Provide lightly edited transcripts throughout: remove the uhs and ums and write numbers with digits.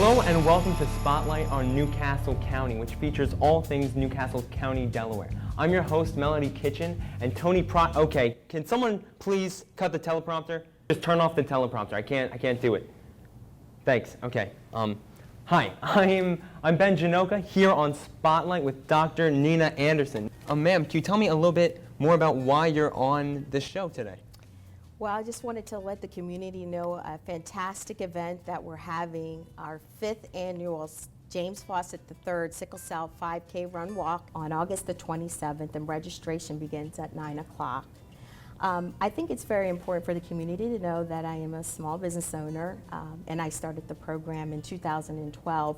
Hello and welcome to Spotlight on Newcastle County, which features all things Newcastle County, Delaware. I'm your host, Melody Kitchen, and Tony Okay, can someone please cut the teleprompter? Just turn off the teleprompter. I can't do it. Thanks. Okay. Hi, I'm Ben Janocha here on Spotlight with Dr. Nina Anderson. Ma'am, can you tell me a little bit more about why you're on this show today? Well, I just wanted to let the community know a fantastic event that we're having, our 5th annual James Faucett III Sickle Cell 5K Run Walk on August the 27th, and registration begins at 9 o'clock. I think it's very important for the community to know that I am a small business owner, and I started the program in 2012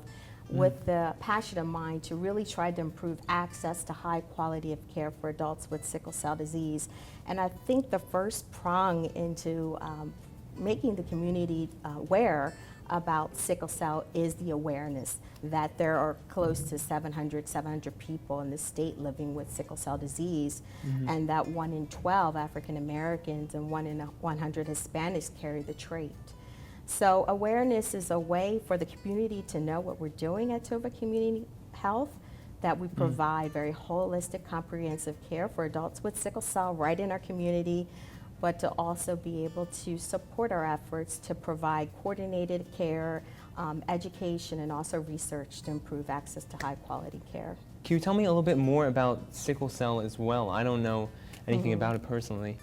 with the passion of mine to really try to improve access to high quality of care for adults with sickle cell disease. And I think the first prong into making the community aware about sickle cell is the awareness that there are close to 700 people in the state living with sickle cell disease, and that 1 in 12 African Americans and 1 in 100 Hispanics carry the trait. So awareness is a way for the community to know what we're doing at Tova Community Health, that we provide very holistic, comprehensive care for adults with sickle cell right in our community, but to also be able to support our efforts to provide coordinated care, education, and also research to improve access to high quality care. Can you tell me a little bit more about sickle cell as well? I don't know anything about it personally.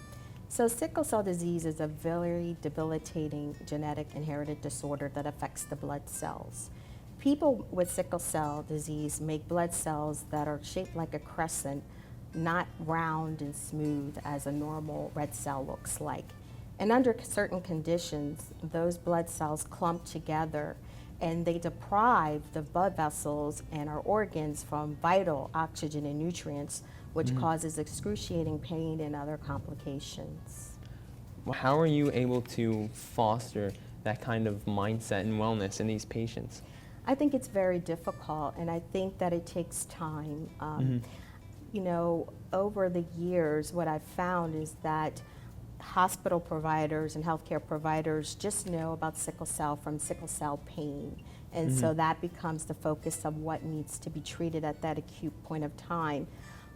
So sickle cell disease is a very debilitating genetic inherited disorder that affects the blood cells. People with sickle cell disease make blood cells that are shaped like a crescent, not round and smooth as a normal red cell looks like. And under certain conditions, those blood cells clump together and they deprive the blood vessels and our organs from vital oxygen and nutrients, which causes excruciating pain and other complications. How are you able to foster that kind of mindset and wellness in these patients? I think it's very difficult, and I think that it takes time. You know, over the years, what I've found is that hospital providers and healthcare providers just know about sickle cell from sickle cell pain. And so that becomes the focus of what needs to be treated at that acute point of time.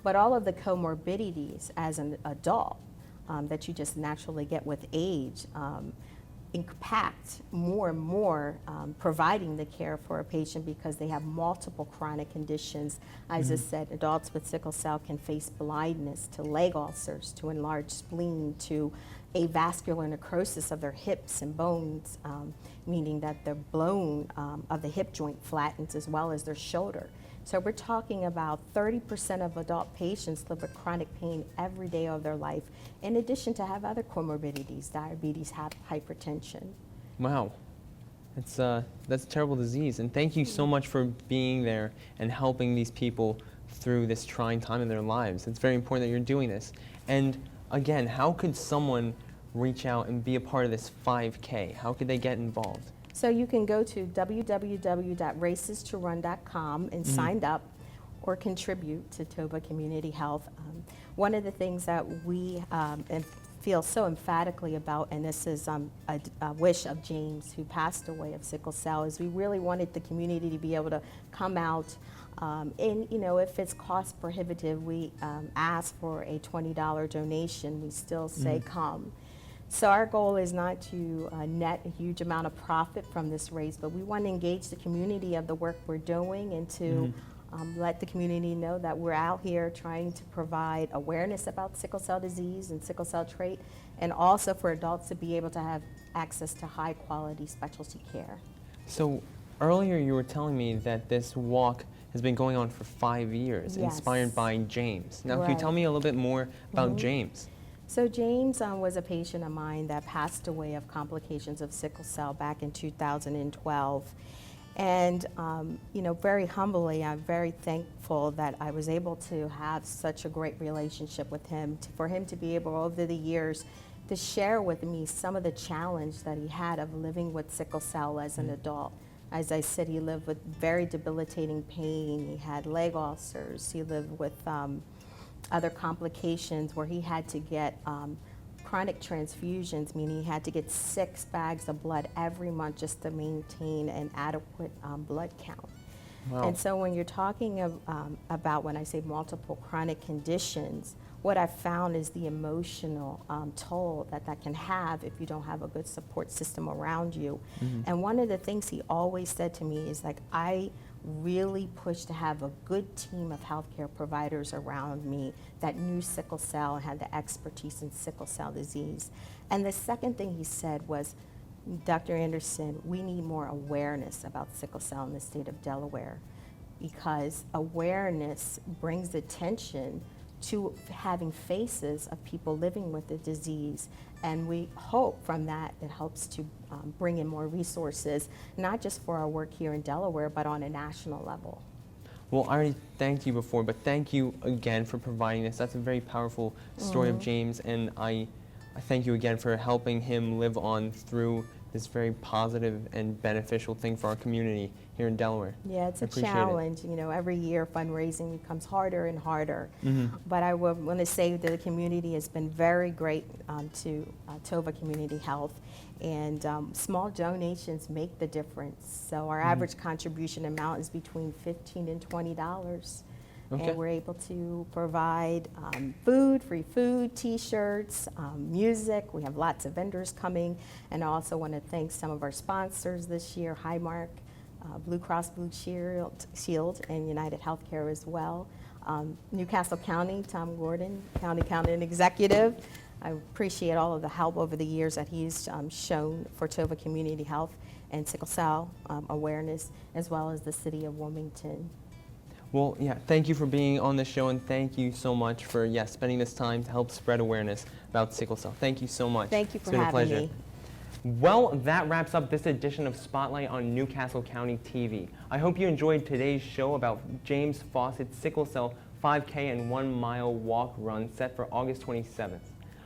But all of the comorbidities as an adult that you just naturally get with age impact more and more providing the care for a patient because they have multiple chronic conditions. As I said, adults with sickle cell can face blindness, to leg ulcers, to enlarged spleen, to avascular necrosis of their hips and bones, meaning that the bone of the hip joint flattens as well as their shoulder. So we're talking about 30% of adult patients live with chronic pain every day of their life, in addition to have other comorbidities, diabetes, hypertension. Wow, that's a terrible disease. And thank you so much for being there and helping these people through this trying time in their lives. It's very important that you're doing this. And again, how could someone reach out and be a part of this 5K? How could they get involved? So you can go to www.racestoRun.com and sign up or contribute to Tova Community Health. One of the things that we feel so emphatically about, and this is a wish of James, who passed away of sickle cell, is we really wanted the community to be able to come out. And you know, if it's cost prohibitive, we ask for a $20 donation. We still say come. So our goal is not to net a huge amount of profit from this race, but we want to engage the community of the work we're doing and to let the community know that we're out here trying to provide awareness about sickle cell disease and sickle cell trait, and also for adults to be able to have access to high quality specialty care. So earlier you were telling me that this walk has been going on for 5 years, inspired by James. Now can you tell me a little bit more about James? So James was a patient of mine that passed away of complications of sickle cell back in 2012. And you know, very humbly, I'm very thankful that I was able to have such a great relationship with him, for him to be able over the years to share with me some of the challenge that he had of living with sickle cell as an adult. As I said, he lived with very debilitating pain. He had leg ulcers. He lived with other complications where he had to get chronic transfusions, meaning he had to get 6 bags of blood every month just to maintain an adequate blood count. Wow. And so when you're talking about, when I say multiple chronic conditions, what I've found is the emotional toll that can have if you don't have a good support system around you. And one of the things he always said to me is like, I really push to have a good team of healthcare providers around me that knew sickle cell and had the expertise in sickle cell disease. And the second thing he said was, Dr. Anderson, we need more awareness about sickle cell in the state of Delaware, because awareness brings attention to having faces of people living with the disease. And we hope from that it helps to bring in more resources, not just for our work here in Delaware, but on a national level. Well, I already thanked you before, but thank you again for providing this. That's a very powerful story of James, and I thank you again for helping him live on through this very positive and beneficial thing for our community here in Delaware. Yeah, it's a challenge. You know, every year fundraising becomes harder and harder. But I would want to say that the community has been very great to Tova Community Health, and small donations make the difference. So our average contribution amount is between $15 and $20. Okay. And we're able to provide food, free food, T-shirts, music. We have lots of vendors coming. And I also want to thank some of our sponsors this year, Highmark, Blue Cross Blue Shield, and United Healthcare as well. Newcastle County, Tom Gordon, County Accountant Executive. I appreciate all of the help over the years that he's shown for Tova Community Health and sickle cell awareness, as well as the City of Wilmington. Well, yeah, thank you for being on the show, and thank you so much for, spending this time to help spread awareness about sickle cell. Thank you so much. Thank you for having me. having me. Well, that wraps up this edition of Spotlight on Newcastle County TV. I hope you enjoyed today's show about James Faucett's sickle cell 5K and 1-mile walk run set for August 27th.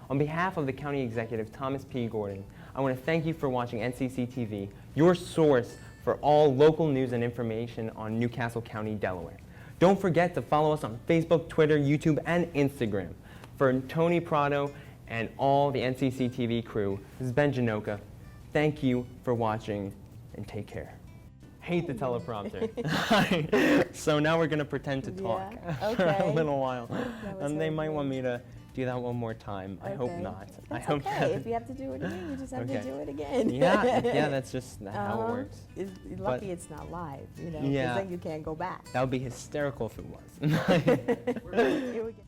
On behalf of the County Executive, Thomas P. Gordon, I want to thank you for watching NCC TV, your source for all local news and information on Newcastle County, Delaware. Don't forget to follow us on Facebook, Twitter, YouTube, and Instagram. For Tony Prado and all the NCC TV crew, this is Ben Janocha. Thank you for watching, and take care. Hate the teleprompter. So now we're going to pretend to talk for a little while. And they might want me to do that one more time. I hope not. That's I hope okay. If you have to do it again, you just have to do it again. Yeah, that's just how it works. Lucky it's not live, you know, Yeah. because then you can't go back. That would be hysterical if it was. Here we go.